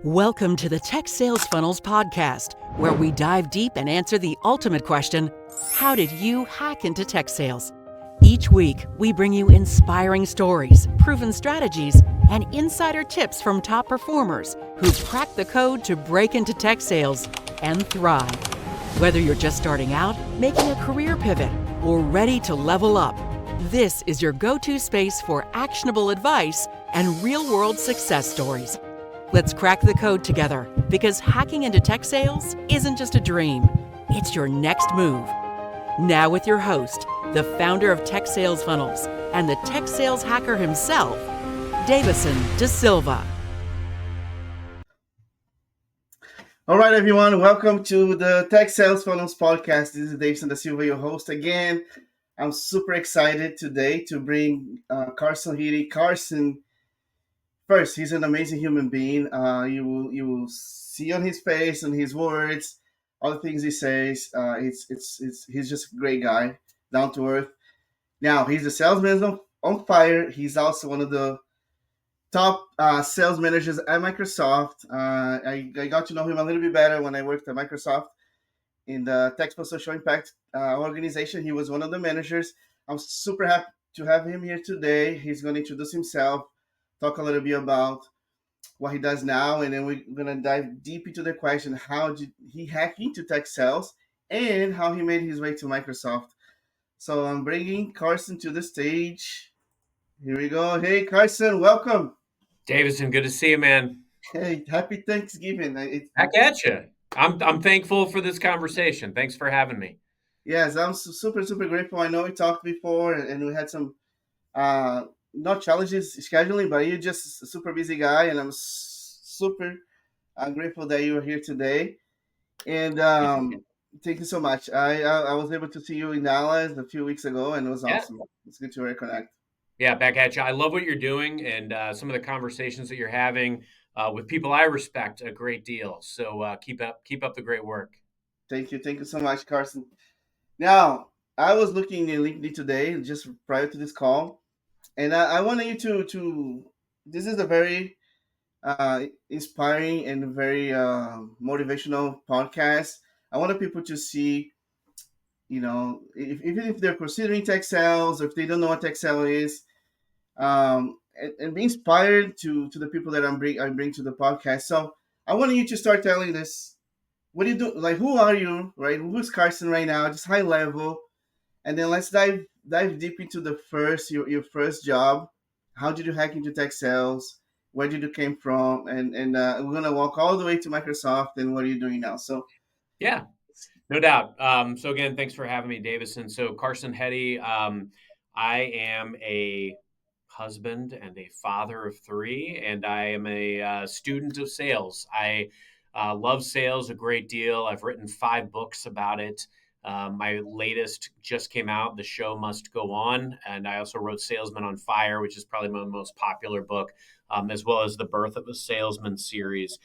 Welcome to the Tech Sales Funnels podcast, where we dive deep and answer the ultimate question: how did you hack into tech sales? Each week, we bring you inspiring stories, proven strategies, and insider tips from top performers who've cracked the code to break into tech sales and thrive. Whether you're just starting out, making a career pivot, or ready to level up, this is your go-to space for actionable advice and real-world success stories. Let's crack the code together, because hacking into tech sales isn't just a dream, it's your next move. Now with your host, the founder of Tech Sales Funnels and the tech sales hacker himself, Davison De Silva. All right, everyone, welcome to the Tech Sales Funnels podcast. This is Davison De Silva, your host again. I'm super excited today to bring Carson Heady. Carson, first, he's an amazing human being. You will see on his face and his words, all the things he says. He's just a great guy, down to earth. Now, he's a salesman on fire. He's also one of the top sales managers at Microsoft. I got to know him a little bit better when I worked at Microsoft in the Tech for Social Impact organization. He was one of the managers. I'm super happy to have him here today. He's going to introduce himself, talk a little bit about what he does now, and then we're going to dive deep into the question: how did he hack into tech sales and how he made his way to Microsoft. So I'm bringing Carson to the stage. Here we go. Hey, Carson, welcome. Davison, good to see you, man. Hey, happy Thanksgiving. Back at you. I'm thankful for this conversation. Thanks for having me. Yes, I'm super grateful. I know we talked before, and we had some not challenges scheduling, but you're just a super busy guy, and I'm super grateful that you are here today. And thank you so much. I was able to see you in Dallas a few weeks ago, and it was awesome. It's good to reconnect. Yeah, back at you. I love what you're doing, and some of the conversations that you're having with people I respect a great deal. So keep up the great work. Thank you so much, Carson. Now, I was looking in LinkedIn today, just prior to this call, and I wanted you to. This is a very inspiring and very motivational podcast. I wanted people to see, even if they're considering tech sales or if they don't know what tech sales is, and be inspired to the people that I bring to the podcast. So I wanted you to start telling this. What do you do? Like, who are you, right? Who's Carson right now? Just high level, and then let's dive deep into your first job. How did you hack into tech sales? Where did you came from? And we're gonna walk all the way to Microsoft. And what are you doing now? So yeah, no doubt. So again, thanks for having me, Davison. So Carson Heady, I am a husband and a father of three, and I am a student of sales. I love sales a great deal. I've written 5 books about it. My latest just came out, The Show Must Go On. And I also wrote Salesman on Fire, which is probably my most popular book, as well as The Birth of a Salesman series.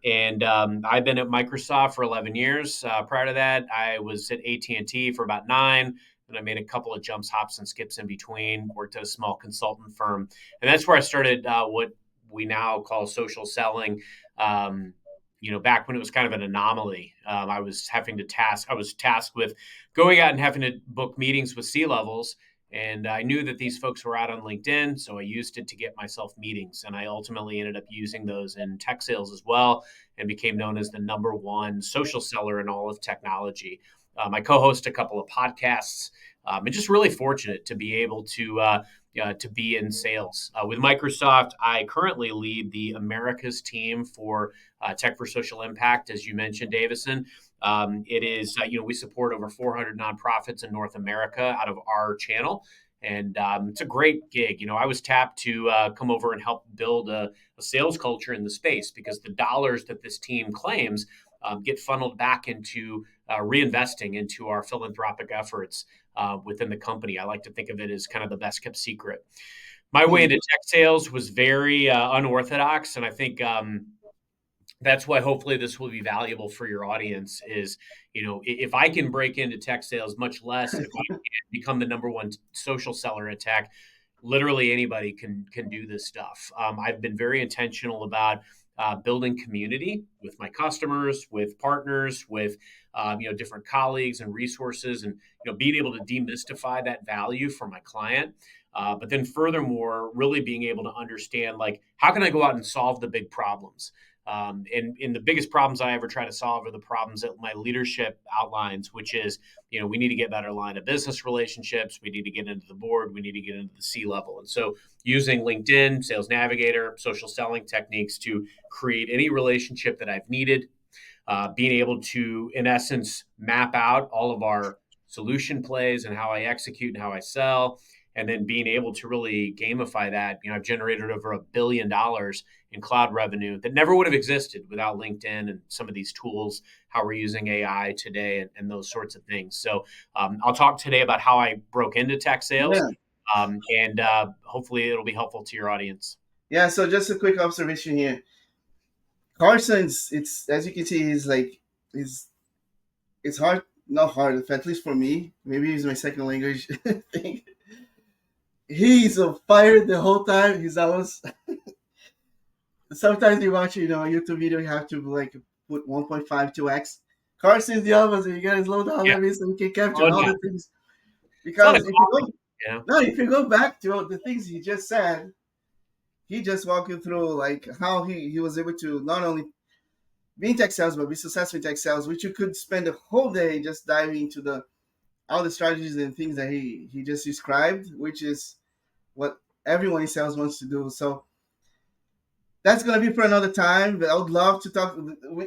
And I've been at Microsoft for 11 years. Prior to that, I was at AT&T for about 9. And I made a couple of jumps, hops, and skips in between, worked at a small consultant firm. And that's where I started what we now call social selling. Back when it was kind of an anomaly, I was tasked with going out and having to book meetings with C-levels. And I knew that these folks were out on LinkedIn, so I used it to get myself meetings. And I ultimately ended up using those in tech sales as well, and became known as the #1 social seller in all of technology. I co-host a couple of podcasts, and just really fortunate to be able to be in sales. With Microsoft, I currently lead the Americas team for Tech for Social Impact, as you mentioned, Davison. It is, we support over 400 nonprofits in North America out of our channel. And it's a great gig. I was tapped to come over and help build a sales culture in the space, because the dollars that this team claims get funneled back into reinvesting into our philanthropic efforts within the company. I like to think of it as kind of the best kept secret. My way into tech sales was very unorthodox, and I think that's why hopefully this will be valuable for your audience. Is, if I can break into tech sales, much less if I can become the #1 social seller in tech, literally anybody can do this stuff. I've been very intentional about building community with my customers, with partners, with different colleagues and resources, and being able to demystify that value for my client. But then furthermore, really being able to understand, like, how can I go out and solve the big problems? And the biggest problems I ever try to solve are the problems that my leadership outlines, which is, we need to get better line of business relationships. We need to get into the board. We need to get into the C-level. And so using LinkedIn, Sales Navigator, social selling techniques to create any relationship that I've needed, being able to, in essence, map out all of our solution plays and how I execute and how I sell, and then being able to really gamify that. I've generated over $1 billion in cloud revenue that never would have existed without LinkedIn and some of these tools, how we're using AI today, and those sorts of things. So I'll talk today about how I broke into tech sales, Yeah. and hopefully it'll be helpful to your audience. Yeah. So just a quick observation here. Carson's, it's as you can see, he's like, he's it's hard, not hard, at least for me. Maybe it's my second language thing. He's on fire the whole time. He's always sometimes you watch, a YouTube video, you have to like put 1.5 2x. Carson's the opposite. You gotta slow down Yeah. a bit so you can capture Oh, all no. the things. It's not Because a if you coffee, go, you know? no, if you go back to the things he just said, he just walked you through like how he was able to not only be in tech sales but be successful in tech sales, which you could spend a whole day just diving into the all the strategies and things that he just described, which is what everyone in sales wants to do. So that's gonna be for another time. But I would love to talk.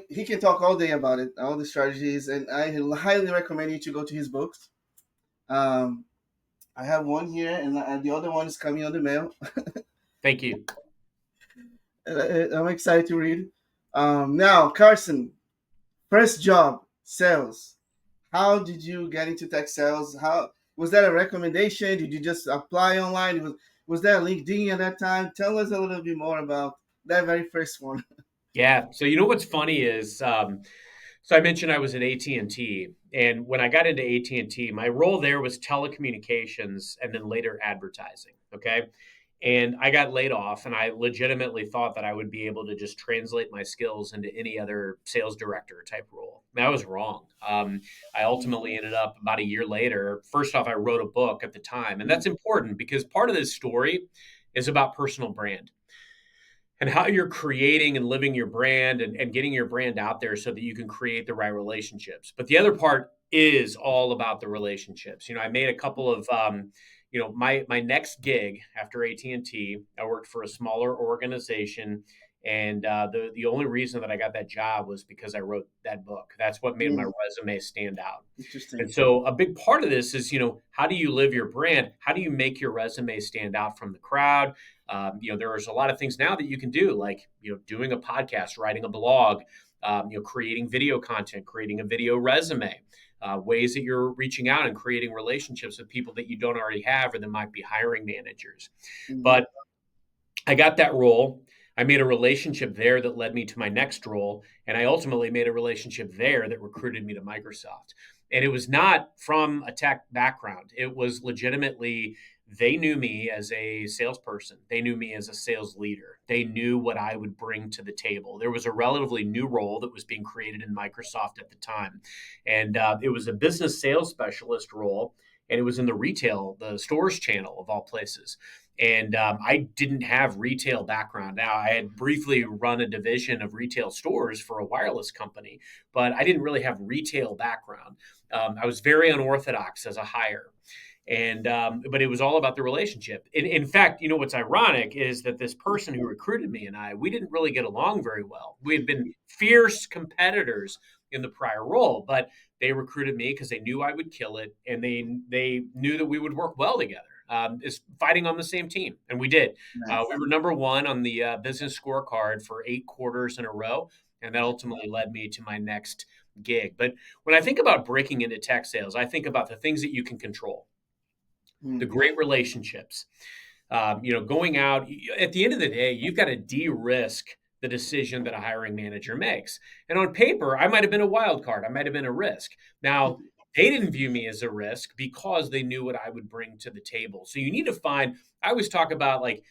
He can talk all day about it, all the strategies, and I highly recommend you to go to his books. Um, I have one here, and the other one is coming on the mail. Thank you. I'm excited to read. Now, Carson, first job, sales. How did you get into tech sales? How was that a recommendation? Did you just apply online? Was that LinkedIn at that time? Tell us a little bit more about that very first one. Yeah. So what's funny is, so I mentioned I was at AT&T, and when I got into AT&T, my role there was telecommunications and then later advertising. Okay. And I got laid off, and I legitimately thought that I would be able to just translate my skills into any other sales director type role. I was wrong. I ultimately ended up about a year later. First off, I wrote a book at the time, and that's important because part of this story is about personal brand and how you're creating and living your brand, and getting your brand out there so that you can create the right relationships. But the other part is all about the relationships. I made a couple of, my next gig after AT&T, I worked for a smaller organization. And the only reason that I got that job was because I wrote that book. That's what made my resume stand out. Interesting. And so a big part of this is, how do you live your brand? How do you make your resume stand out from the crowd? There's a lot of things now that you can do, like, doing a podcast, writing a blog, creating video content, creating a video resume, ways that you're reaching out and creating relationships with people that you don't already have or that might be hiring managers. But I got that role. I made a relationship there that led me to my next role. And I ultimately made a relationship there that recruited me to Microsoft. And it was not from a tech background. It was legitimately, they knew me as a salesperson. They knew me as a sales leader. They knew what I would bring to the table. There was a relatively new role that was being created in Microsoft at the time. And it was a business sales specialist role. And it was in the stores channel of all places. And I didn't have retail background. Now, I had briefly run a division of retail stores for a wireless company, but I didn't really have retail background. I was very unorthodox as a hire. And but it was all about the relationship. In fact, what's ironic is that this person who recruited me and we didn't really get along very well. We had been fierce competitors in the prior role, but they recruited me because they knew I would kill it, and they knew that we would work well together. Is fighting on the same team, and we did. Nice. We were number one on the business scorecard for 8 quarters in a row, and that ultimately led me to my next gig. But when I think about breaking into tech sales, I think about the things that you can control, the great relationships. Going out at the end of the day, you've got to de-risk the decision that a hiring manager makes. And on paper, I might have been a wild card. I might have been a risk. Now, they didn't view me as a risk because they knew what I would bring to the table. So you need to find, I always talk about, like,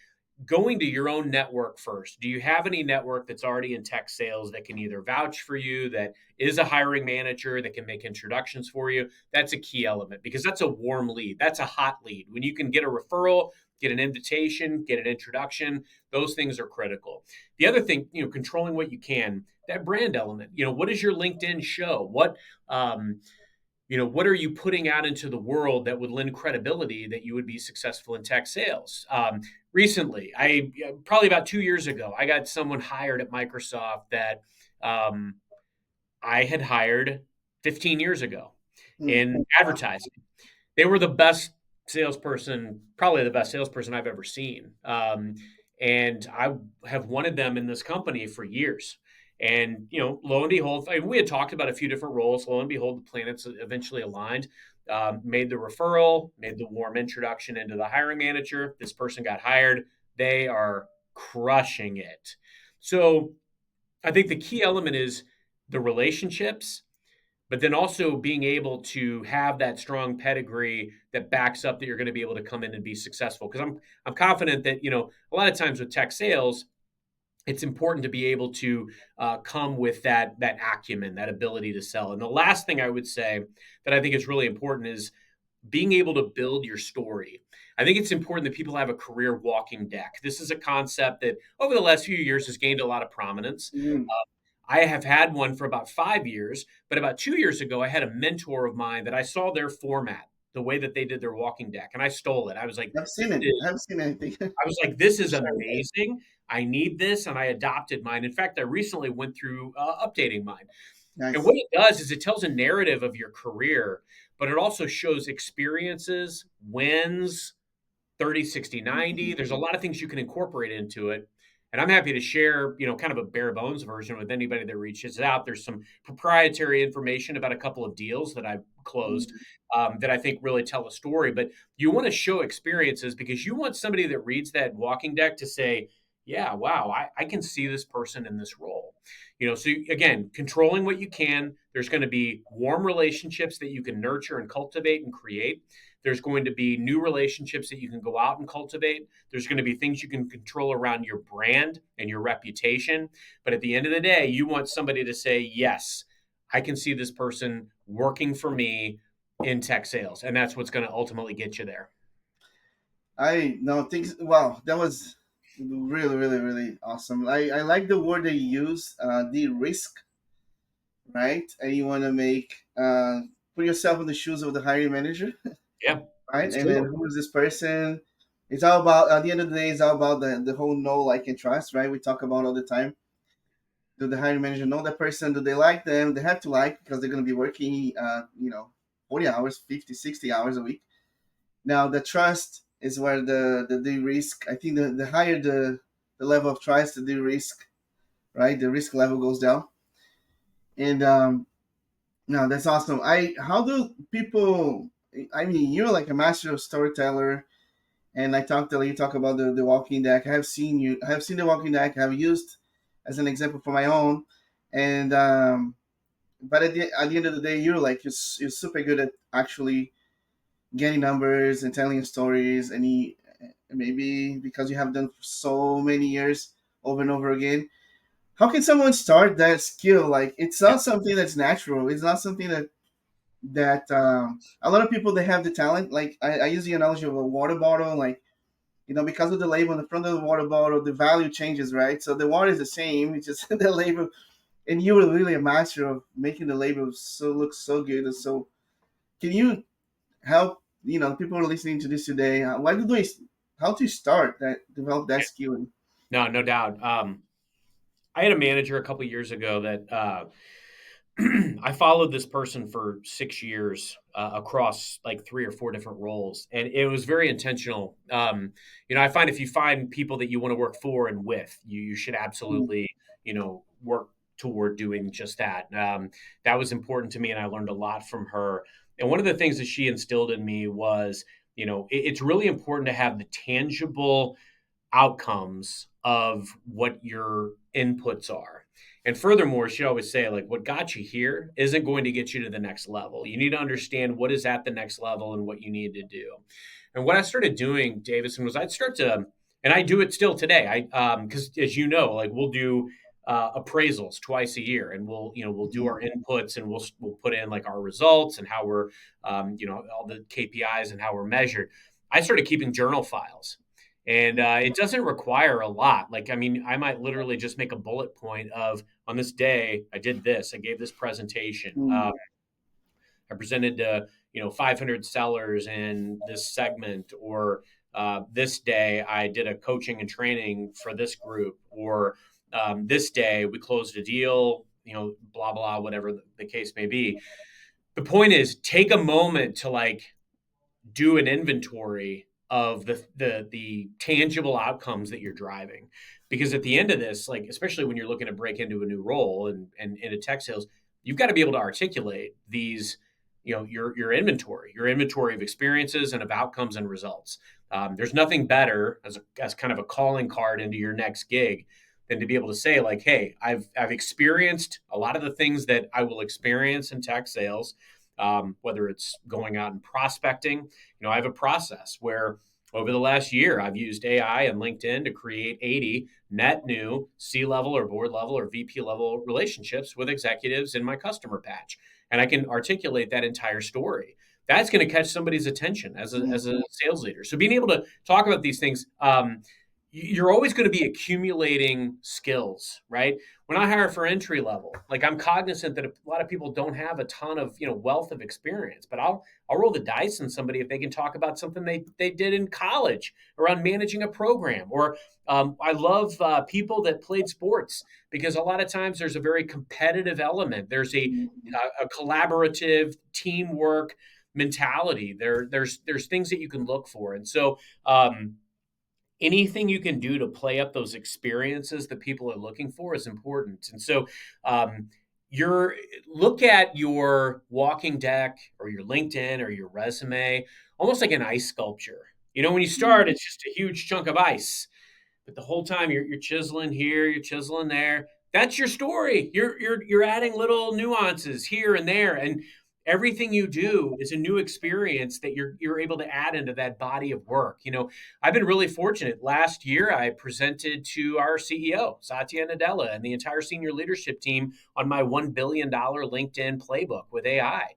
going to your own network first. Do you have any network that's already in tech sales that can either vouch for you, that is a hiring manager, that can make introductions for you? That's a key element because that's a warm lead. That's a hot lead. When you can get a referral, get an invitation, get an introduction, those things are critical. The other thing, controlling what you can, that brand element. What does your LinkedIn show? What are you putting out into the world that would lend credibility that you would be successful in tech sales? Recently, probably about 2 years ago, I got someone hired at Microsoft that um, I had hired 15 years ago Mm. in advertising. They were the best salesperson, probably the best salesperson I've ever seen. And I have wanted them in this company for years. And, lo and behold, we had talked about a few different roles. Lo and behold, the planets eventually aligned, made the referral, made the warm introduction into the hiring manager. This person got hired. They are crushing it. So I think the key element is the relationships, but then also being able to have that strong pedigree that backs up that you're going to be able to come in and be successful. Because I'm confident that a lot of times with tech sales, it's important to be able to come with that acumen, that ability to sell. And the last thing I would say that I think is really important is being able to build your story. I think it's important that people have a career walking deck. This is a concept that over the last few years has gained a lot of prominence. Mm. I have had one for about 5 years, but about 2 years ago, I had a mentor of mine that I saw their format, the way that they did their walking deck, and I stole it. I was like, I've seen this it. I is, haven't seen anything. this is Sure. amazing. I need this, and I adopted mine. In fact, I recently went through updating mine. And what Nice. it does is it tells a narrative of your career, but it also shows experiences, wins, 30, 60, 90. There's a lot of things you can incorporate into it. And I'm happy to share, kind of a bare bones version with anybody that reaches out. There's some proprietary information about a couple of deals that I've closed Mm. that I think really tell a story. But you want to show experiences because you want somebody that reads that walking deck to say, yeah, wow, I can see this person in this role. So again, controlling what you can. There's going to be warm relationships that you can nurture and cultivate and create. There's going to be new relationships that you can go out and cultivate. There's going to be things you can control around your brand and your reputation. But at the end of the day, you want somebody to say, yes, I can see this person working for me in tech sales. And that's what's going to ultimately get you there. I no things. Wow, that was really, really, really awesome. I like the word they use, the risk, right? And you want to make put yourself in the shoes of the hiring manager, Yeah, right? it's And then true. who is this person? It's all about at the end of the day, it's all about the whole know, like, and trust, right? We talk about all the time. Do the hiring manager know that person? Do they like them? They have to like because they're going to be working, 40 hours, 50, 60 hours a week. Now, the trust is where the risk, I think the higher the level of trust, the risk, right? The risk level goes down. And no, that's awesome. How do people, I mean, you're like a master of storyteller. And you talk about the walking deck. I have seen the walking deck. I have used as an example for my own. And, but at the end of the day, you're super good at actually getting numbers and telling stories, and maybe because you have done for so many years over and over again. How can someone start that skill? Like, it's Yeah. not something that's natural. It's not something that a lot of people, they have the talent. Like, I use the analogy of a water bottle. Like, because of the label on the front of the water bottle, the value changes, right? So the water is the same. It's just the label, and you were really a master of making the label so look so good. And so, can you help people who are listening to this today? How to start that, develop that skill? No, no doubt. I had a manager a couple of years ago that I followed this person for 6 years across like 3 or 4 different roles, and it was very intentional. I find if you find people that you want to work for and with, you should Mm. absolutely, work toward doing just that. That was important to me, and I learned a lot from her. And one of the things that she instilled in me was, it's really important to have the tangible outcomes of what your inputs are. And furthermore, she always say, like, what got you here isn't going to get you to the next level. You need to understand what is at the next level and what you need to do. And what I started doing, Davison, was I'd start to And I do it still today. Because as you know, like we'll do appraisals twice a year, and we'll do Mhm. our inputs, and we'll put in like our results and how we're all the KPIs and how we're measured. I started keeping journal files, and it doesn't require a lot. Like I mean, I might literally just make a bullet point of on this day I did this, I gave this presentation. Mhm. I presented to 500 sellers in this segment, or this day I did a coaching and training for this group, or this day we closed a deal, blah blah, whatever the case may be. The point is, take a moment to like do an inventory of the tangible outcomes that you're driving, because at the end of this, like especially when you're looking to break into a new role and into tech sales, you've got to be able to articulate these, your inventory of experiences and of outcomes and results. There's nothing better as kind of a calling card into your next gig than to be able to say like, hey, I've experienced a lot of the things that I will experience in tech sales, whether it's going out and prospecting. I have a process where over the last year, I've used AI and LinkedIn to create 80 net new C-level or board level or VP level relationships with executives in my customer patch. And I can articulate that entire story. That's going to catch somebody's attention as a sales leader. So being able to talk about these things, you're always going to be accumulating skills, right? When I hire for entry level, like I'm cognizant that a lot of people don't have a ton of wealth of experience, but I'll roll the dice on somebody if they can talk about something they did in college around managing a program. Or I love people that played sports, because a lot of times there's a very competitive element. There's a collaborative teamwork mentality. There's things that you can look for, and so. Anything you can do to play up those experiences that people are looking for is important. And so, um, your look at your walking deck or your LinkedIn or your resume almost like an ice sculpture. When you start, it's just a huge chunk of ice, but the whole time you're chiseling here, you're chiseling there. That's your story. You're adding little nuances here and there, and everything you do is a new experience that you're able to add into that body of work. I've been really fortunate. Last year, I presented to our CEO Satya Nadella and the entire senior leadership team on my $1 billion LinkedIn playbook with AI.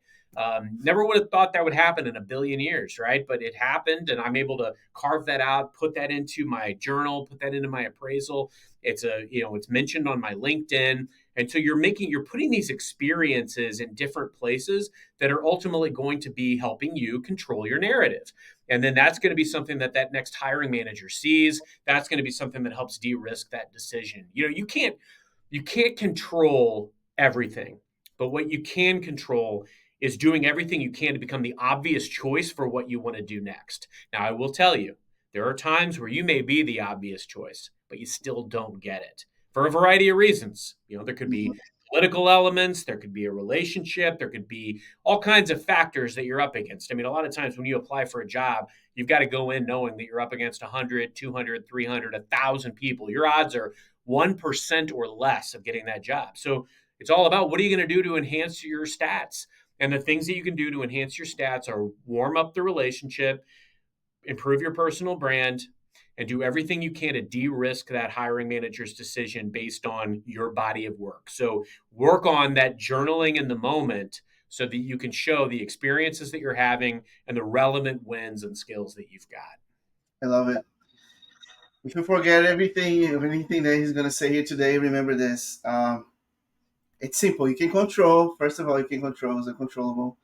Never would have thought that would happen in a billion years, right? But it happened, and I'm able to carve that out, put that into my journal, put that into my appraisal. It's mentioned on my LinkedIn, and so you're putting these experiences in different places that are ultimately going to be helping you control your narrative. And then that's going to be something that next hiring manager sees. That's going to be something that helps de-risk that decision. You can't control everything, but what you can control is doing everything you can to become the obvious choice for what you want to do next. Now, I will tell you, there are times where you may be the obvious choice, but you still don't get it for a variety of reasons. There could be Mhm. political elements, there could be a relationship, there could be all kinds of factors that you're up against. I mean, a lot of times when you apply for a job, you've got to go in knowing that you're up against 100, 200, 300, 1,000 people. Your odds are 1% or less of getting that job. So it's all about what are you going to do to enhance your stats? And the things that you can do to enhance your stats are warm up the relationship, improve your personal brand, and do everything you can to de-risk that hiring manager's decision based on your body of work. So work on that journaling in the moment so that you can show the experiences that you're having and the relevant wins and skills that you've got. I love it. If you forget everything or anything that he's gonna say here today, remember this. It's simple. You can control. First of all, you can control is uncontrollable.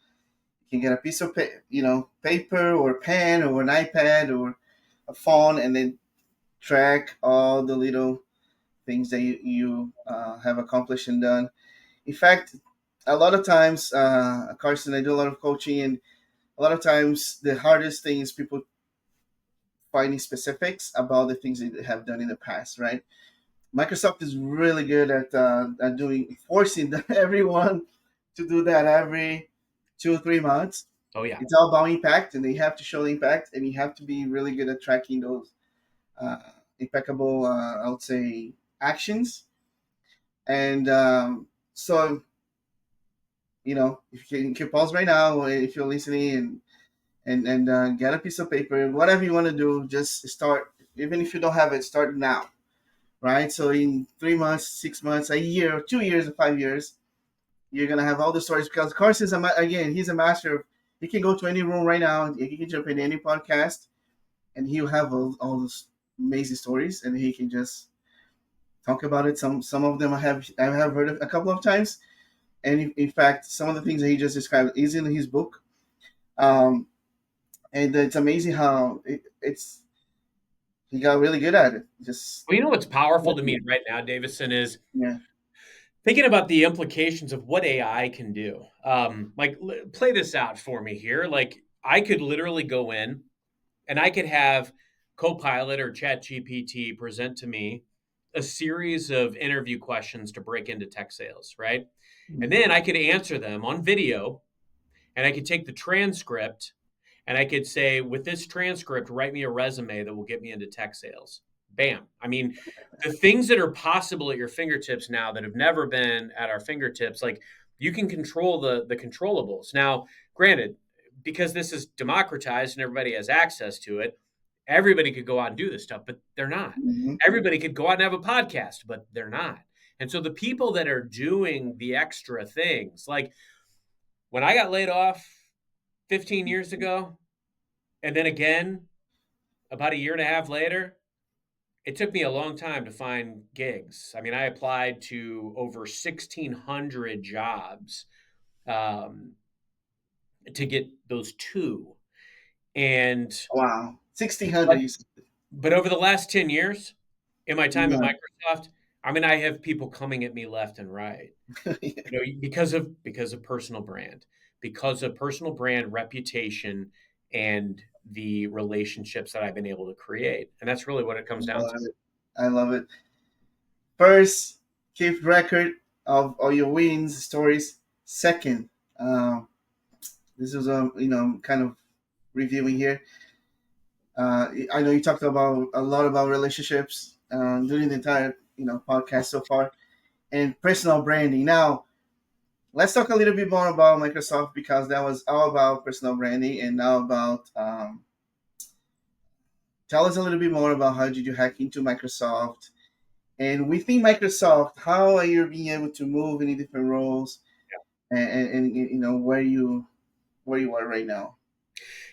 You can get a piece of paper or a pen or an iPad or a phone, and then track all the little things that you have accomplished and done. In fact, a lot of times, Carson, I do a lot of coaching, and a lot of times the hardest thing is people finding specifics about the things that they have done in the past, right? Microsoft is really good at doing forcing everyone to do that every 2 or 3 months. Oh yeah. It's all about impact, and you have to show the impact, and you have to be really good at tracking those uh, impeccable, I would say, actions. And so, if you can pause right now, or if you're listening, and get a piece of paper, whatever you want to do, just start Even if you don't have it, start now, right? So in 3 months, 6 months, a year, 2 years, or 5 years, you're gonna have all the stories because Carson is again, he's a master of. He can go to any room right now. He can jump in any podcast, and he'll have all those amazing stories, and he can just talk about it. Some of them I have heard of a couple of times, and in fact, some of the things that he just described is in his book. Um, and it's amazing how it's he got really good at it. Just Well, you know what's powerful to me right now, Davison, is yeah, thinking about the implications of what AI can do. Play this out for me here. Like, I could literally go in and I could have Copilot or ChatGPT present to me a series of interview questions to break into tech sales, right? And then I could answer them on video, and I could take the transcript and I could say, with this transcript, write me a resume that will get me into tech sales. Bam. I mean, the things that are possible at your fingertips now that have never been at our fingertips, like, you can control the controllables. Now, granted, because this is democratized and everybody has access to it, everybody could go out and do this stuff, but they're not. mm-hmm. Everybody could go out and have a podcast, but they're not. And so the people that are doing the extra things, like when I got laid off 15 years ago, and then again about a year and a half later, it took me a long time to find gigs. I mean, I applied to over 1,600 jobs um, to get those two. And Wow, 1600. but over the last 10 years, in my time at Yeah. Microsoft, I mean, I have people coming at me left and right. Because of personal brand, reputation, and the relationships that I've been able to create. And that's really what it comes I down love to. it. I love it. First, keep record of all your wins, stories. Second, this is kind of reviewing here. I know you talked about a lot about relationships during the entire podcast so far, and personal branding. Now, let's talk a little bit more about Microsoft because that was all about personal branding, and now about tell us a little bit more about how did you hack into Microsoft, and within Microsoft, how are you being able to move in different roles, and where you are right now.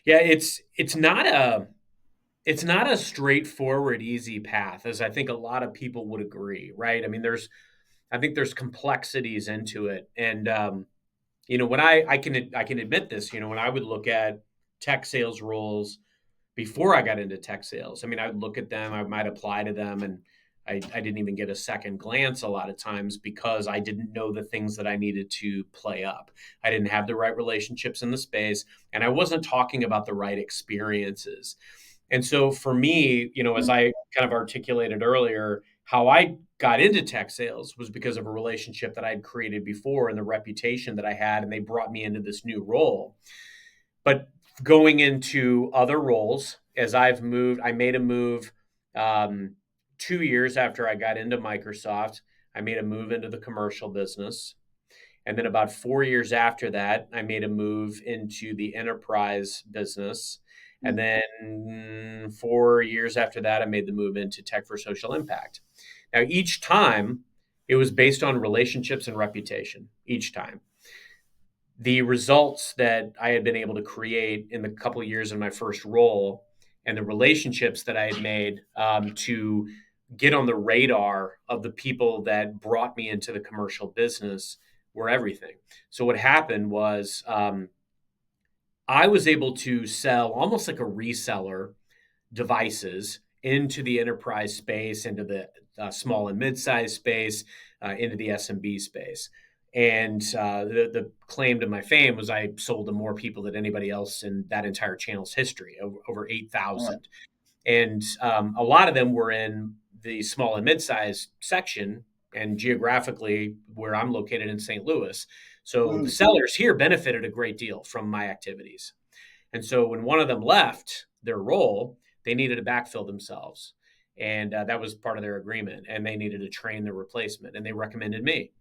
Yeah, it's not a straightforward, easy path, as I think a lot of people would agree, right? I mean, I think there's complexities into it, and when I can admit this, when I would look at tech sales roles before I got into tech sales. I mean, I would look at them, I might apply to them, and I didn't even get a second glance a lot of times because I didn't know the things that I needed to play up. I didn't have the right relationships in the space, and I wasn't talking about the right experiences. And so for me, as I kind of articulated earlier, how I got into tech sales was because of a relationship that I'd created before and the reputation that I had, and they brought me into this new role. But going into other roles, as I've moved, I made a move 2 years after I got into Microsoft. I made a move into the commercial business. And then about 4 years after that, I made a move into the enterprise business. And then 4 years after that, I made the move into tech for social impact. Now, each time it was based on relationships and reputation, each time. The results that I had been able to create in the couple of years in my first role and the relationships that I had made to get on the radar of the people that brought me into the commercial business were everything. So what happened was I was able to sell almost like a reseller devices into the enterprise space, into the small and mid-sized space, into the SMB space. And the claim to my fame was I sold to more people than anybody else in that entire channel's history, over All 8,000. And a lot of them were in the small and mid-sized section, and geographically where I'm located in St. Louis. So the right. sellers here benefited a great deal from my activities. And so when one of them left their role, they needed to backfill themselves. And that was part of their agreement. And they needed to train the replacement. And they recommended me.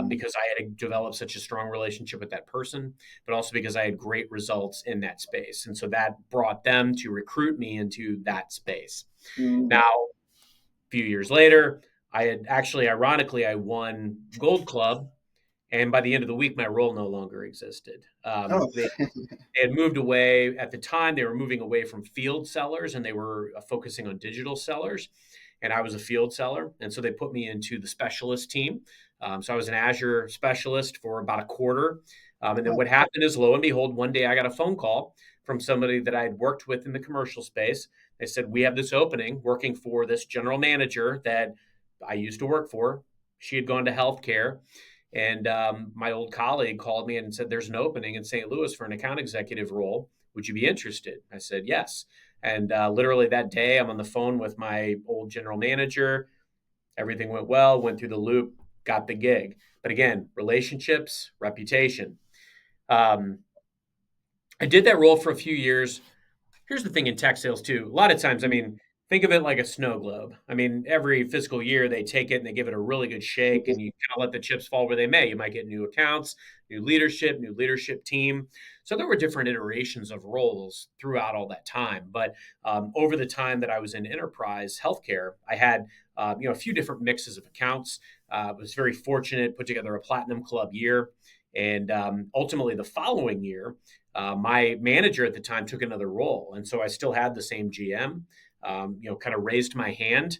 because I had developed such a strong relationship with that person, but also because I had great results in that space. And so that brought them to recruit me into that space. Mm. Now, a few years later, I had actually, ironically, I won Gold Club. And by the end of the week, my role no longer existed. Oh. They had moved away at the time. They were moving away from field sellers and they were focusing on digital sellers. And I was a field seller. And so they put me into the specialist team. So I was an Azure specialist for about a quarter. And then Oh. what happened is, lo and behold, one day I got a phone call from somebody that I had worked with in the commercial space. They said, "We have this opening working for this general manager that I used to work for." She had gone to healthcare. And my old colleague called me and said, "There's an opening in St. Louis for an account executive role. Would you be interested?" I said, "Yes." And literally that day, I'm on the phone with my old general manager. Everything went well, went through the loop, got the gig. But again, relationships, reputation. Um, I did that role for a few years. Here's the thing in tech sales too. A lot of times, I mean, think of it like a snow globe. I mean, every fiscal year they take it and they give it a really good shake, and you kind of let the chips fall where they may. You might get new accounts, new leadership team. So there were different iterations of roles throughout all that time. But over the time that I was in enterprise healthcare, I had a few different mixes of accounts. Was very fortunate, put together a platinum club year, and ultimately the following year. My manager at the time took another role, and so I still had the same GM. Kind of raised my hand.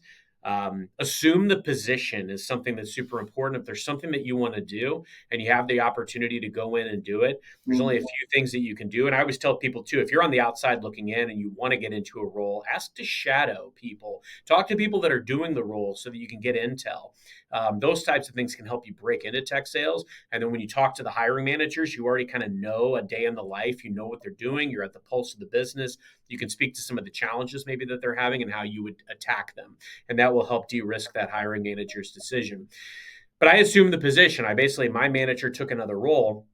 Assume the position is something that's super important. If there's something that you want to do and you have the opportunity to go in and do it, there's only a few things that you can do. And I always tell people too, if you're on the outside looking in and you want to get into a role, ask to shadow people, talk to people that are doing the role so that you can get intel. Those types of things can help you break into tech sales. And then when you talk to the hiring managers, you already kind of know a day in the life, you know what they're doing, you're at the pulse of the business. You can speak to some of the challenges maybe that they're having and how you would attack them. And that will help de-risk that hiring manager's decision. But I assumed the position. My manager took another role.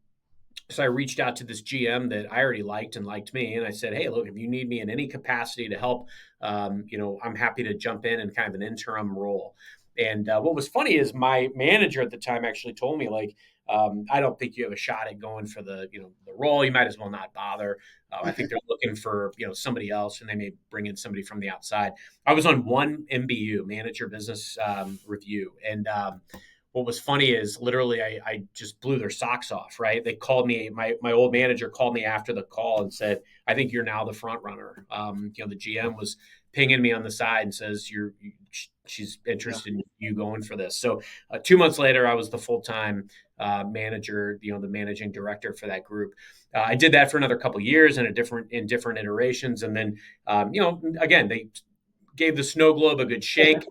So I reached out to this GM that I already liked and liked me. And I said, "Hey, look, if you need me in any capacity to help, I'm happy to jump in kind of an interim role." And what was funny is my manager at the time actually told me, like, "I don't think you have a shot at going for the role. You might as well not bother. I think they're looking for, somebody else, and they may bring in somebody from the outside." I was on one MBU, Manager Business Review, and what was funny is literally I just blew their socks off, right? They called me, my old manager called me after the call and said, "I think you're now the front runner." The GM was pinging me on the side and says, she's interested in you going for this. So 2 months later, I was the full-time manager, the managing director for that group. I did that for another couple of years in different iterations. And then, again, they gave the snow globe a good shake.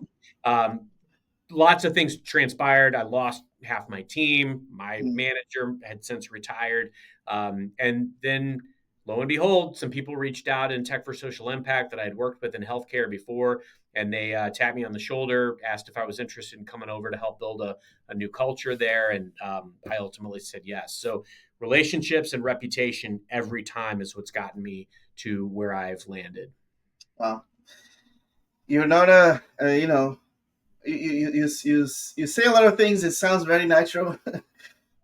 Lots of things transpired. I lost half my team. My manager had since retired. And then lo and behold, some people reached out in Tech for Social Impact that I had worked with in healthcare before. And they tapped me on the shoulder, asked if I was interested in coming over to help build a new culture there. And I ultimately said yes. So relationships and reputation every time is what's gotten me to where I've landed. Wow. You're not you say a lot of things. It sounds very natural,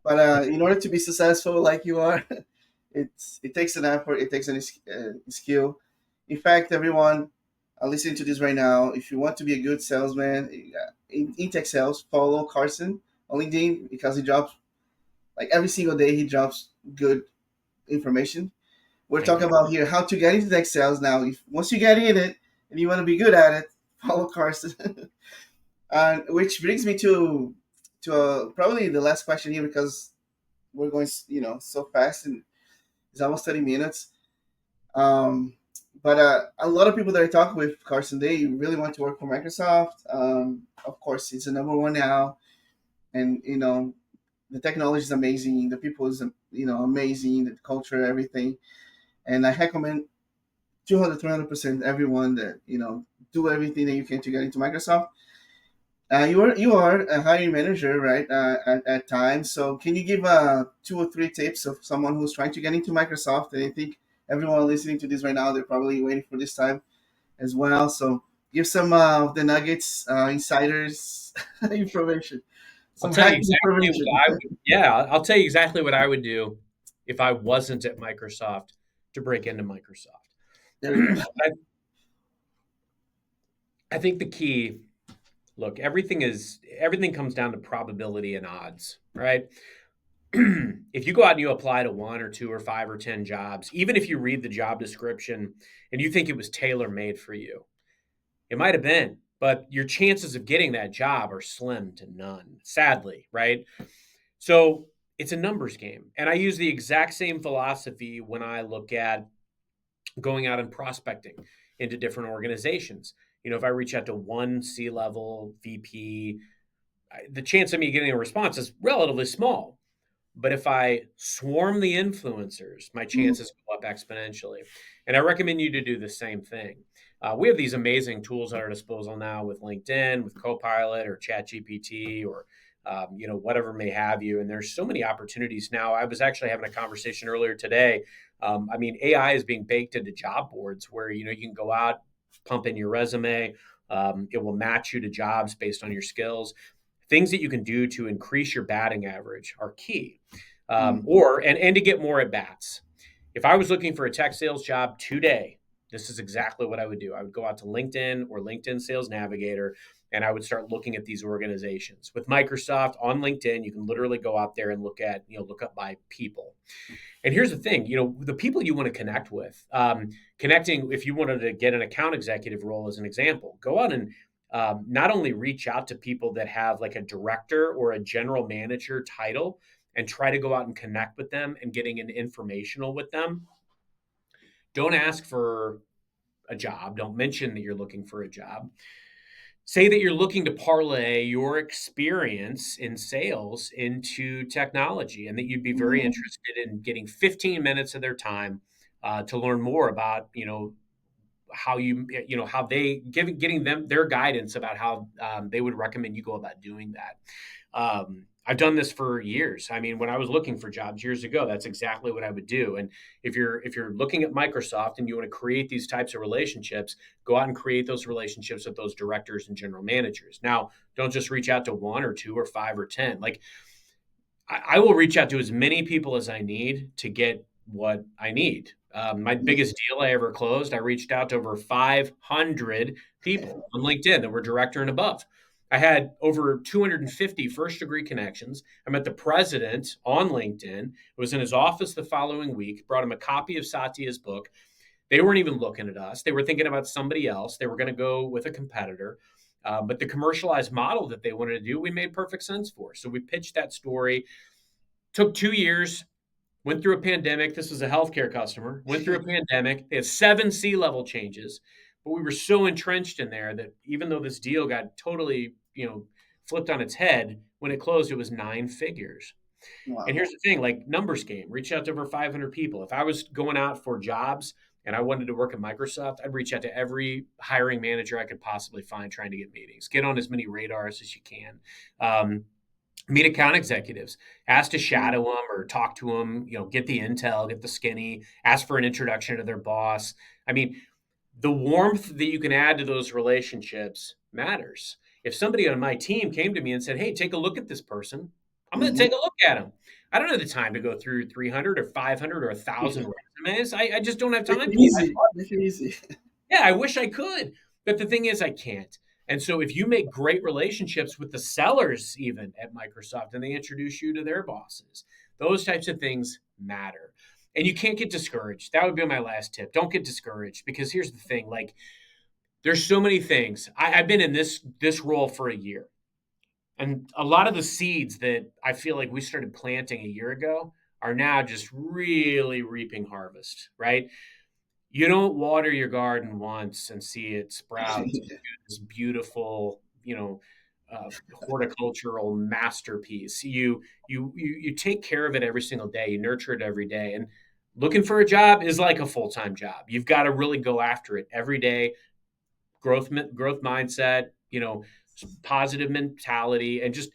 but in order to be successful like you are, it takes an effort. It takes a skill. In fact, everyone listening to this right now, if you want to be a good salesman in tech sales, follow Carson on LinkedIn because he drops like every single day. He drops good information. We're Thank talking you. about here how to get into tech sales. Now, if once you get in it and you want to be good at it, follow Carson. And which brings me to probably the last question here because we're going so fast and it's almost 30 minutes. Um, but a lot of people that I talk with, Carson, they really want to work for Microsoft. Of course, it's the number one now, and the technology is amazing. The people is amazing. The culture, everything, and I recommend 200, 300% everyone that do everything that you can to get into Microsoft. You are a hiring manager, right? At times, so can you give 2 or 3 tips of someone who's trying to get into Microsoft? And I think everyone listening to this right now, they're probably waiting for this time as well. So give some of the nuggets, insiders information. I'll Some tell you hacking exactly prevention. what I would. Yeah, I'll tell you exactly what I would do if I wasn't at Microsoft to break into Microsoft. There we go. I think the key. Look, everything comes down to probability and odds, right? If you go out and you apply to one or two or five or 10 jobs, even if you read the job description and you think it was tailor made for you, it might have been, but your chances of getting that job are slim to none, sadly, right? So it's a numbers game. And I use the exact same philosophy when I look at going out and prospecting into different organizations. If I reach out to one C-level VP, the chance of me getting a response is relatively small. But if I swarm the influencers, my chances go up exponentially. And I recommend you to do the same thing. We have these amazing tools at our disposal now with LinkedIn, with Copilot or ChatGPT or whatever may have you. And there's so many opportunities now. I was actually having a conversation earlier today. AI is being baked into job boards where you can go out, pump in your resume. It will match you to jobs based on your skills. Things that you can do to increase your batting average are key, and to get more at bats. If I was looking for a tech sales job today, this is exactly what I would do. I would go out to LinkedIn or LinkedIn Sales Navigator, and I would start looking at these organizations. With Microsoft on LinkedIn, you can literally go out there and look up by people. And here's the thing, the people you want to connect with, connecting, if you wanted to get an account executive role as an example, go out and not only reach out to people that have like a director or a general manager title and try to go out and connect with them and getting an informational with them. Don't ask for a job. Don't mention that you're looking for a job. Say that you're looking to parlay your experience in sales into technology and that you'd be very interested in getting 15 minutes of their time to learn more about, how they getting them their guidance about how they would recommend you go about doing that. I've done this for years. I mean, when I was looking for jobs years ago, that's exactly what I would do. And if you're looking at Microsoft and you want to create these types of relationships, go out and create those relationships with those directors and general managers. Now, don't just reach out to one or two or five or 10. Like I will reach out to as many people as I need to get what I need. My biggest deal I ever closed, I reached out to over 500 people on LinkedIn that were director and above. I had over 250 first degree connections. I met the president on LinkedIn. I was in his office the following week, brought him a copy of Satya's book. They weren't even looking at us. They were thinking about somebody else. They were going to go with a competitor. But the commercialized model that they wanted to do, we made perfect sense for. So we pitched that story. Took 2 years, went through a pandemic. This was a healthcare customer, went through a pandemic. They had 7 C-level changes, but we were so entrenched in there that even though this deal got totally, flipped on its head, when it closed, it was 9 figures. Wow. And here's the thing, like numbers game, reach out to over 500 people. If I was going out for jobs and I wanted to work at Microsoft, I'd reach out to every hiring manager I could possibly find trying to get meetings, get on as many radars as you can. Meet account executives, ask to shadow them or talk to them, get the intel, get the skinny, ask for an introduction to their boss. I mean, the warmth that you can add to those relationships matters. If somebody on my team came to me and said, "Hey, take a look at this person," I'm going to take a look at them. I don't have the time to go through 300 or 500 or 1,000 resumes. I just don't have time Make to. it easy. Make it easy. Yeah, I wish I could, but the thing is, I can't. And so, if you make great relationships with the sellers, even at Microsoft, and they introduce you to their bosses, those types of things matter. And you can't get discouraged. That would be my last tip. Don't get discouraged because here's the thing: like, there's so many things. I've been in this role for a year, and a lot of the seeds that I feel like we started planting a year ago are now just really reaping harvest. Right? You don't water your garden once and see it sprout to this beautiful, horticultural masterpiece. You take care of it every single day. You nurture it every day. And looking for a job is like a full-time job. You've got to really go after it every day. Growth mindset, positive mentality, and just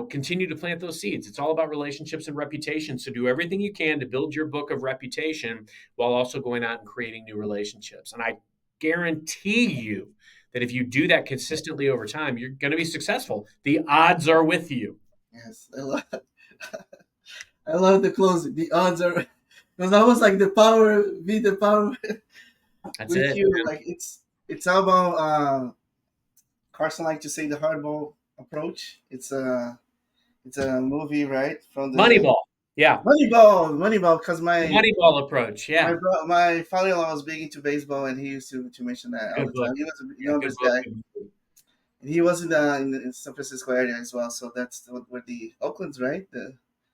continue to plant those seeds. It's all about relationships and reputation. So do everything you can to build your book of reputation while also going out and creating new relationships. And I guarantee you that if you do that consistently over time, you're going to be successful. The odds are with you. Yes, I love the closing. The odds are because I was like the power be the power That's with it. you. Like it's all about Carson like to say the hardball approach. It's a movie, right? From the Moneyball. Yeah. Moneyball. Because The Moneyball approach. Yeah. my father-in-law was big into baseball, and he used to mention that all Good the book. time. He was a Yeah, good numbers book. guy. Good movie. And he was in San Francisco area as well. So that's where the Oakland's, right?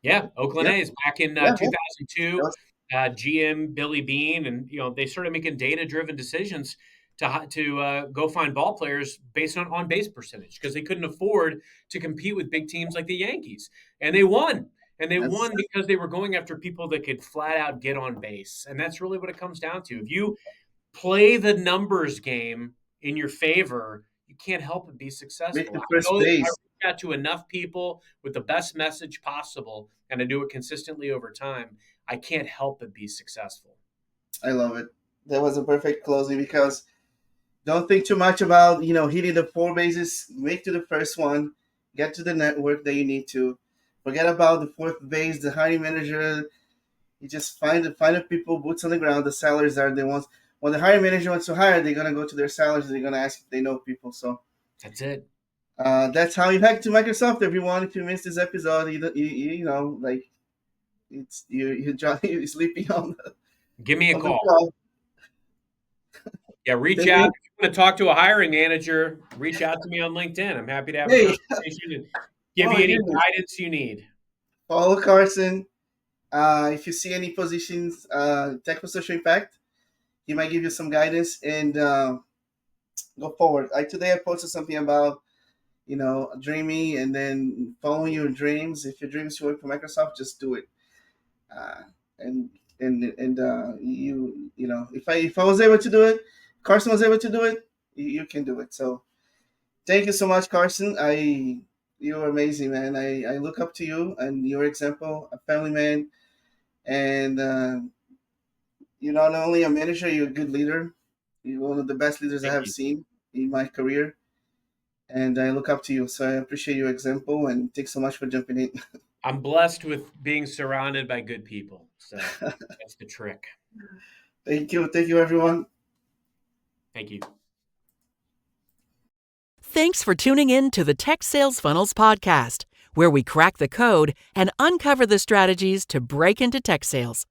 Yeah, Oakland Yep. A's back in Yeah. That 2002. was, GM Billy Bean, and they started making data-driven decisions to go find ball players based on on-base percentage because they couldn't afford to compete with big teams like the Yankees, and they won. And they that's won because they were going after people that could flat out get on base, and that's really what it comes down to. If you play the numbers game in your favor, you can't help but be make successful. the I first know that I base. reach out to enough people with the best message possible, and I do it consistently over time. I can't help but be successful. I love it. That was a perfect closing because don't think too much about hitting the four bases. Make to the first one, get to the network that you need to. Forget about the fourth base, the hiring manager. You just find the people, boots on the ground. The salaries are the ones. When the hiring manager wants to hire, they're gonna go to their salaries. They're gonna ask if they know people. So That's it. that's how you hack to Microsoft. Everyone, if you missed this episode, like you're sleeping Give me a on the call. call. Yeah, reach out. Hey, If you want to talk to a hiring manager, reach out to me on LinkedIn. I'm happy to have a hey, conversation and oh give you my any goodness, guidance you need. follow Carson. If you see any positions, tech for social impact, he might give you some guidance and go forward. Today I posted something about dreaming and then following your dreams. If your dreams to work for Microsoft, just do it. Uh, and if I was able to do it, Carson was able to do it, you can do it. So thank you so much, Carson. You're amazing, man. I look up to you and your example, a family man, and you're not only a manager, you're a good leader. You're one of the best leaders I Thank have you. seen in my career, and I look up to you. So I appreciate your example, and thanks so much for jumping in. I'm blessed with being surrounded by good people. So that's the trick. Thank you, everyone. Thank you. Thanks for tuning in to the Tech Sales Funnels podcast, where we crack the code and uncover the strategies to break into tech sales.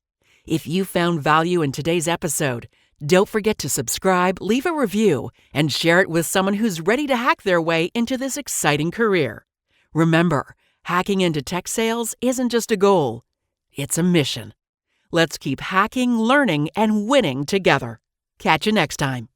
If you found value in today's episode, don't forget to subscribe, leave a review, and share it with someone who's ready to hack their way into this exciting career. Remember, hacking into tech sales isn't just a goal, it's a mission. Let's keep hacking, learning, and winning together. Catch you next time.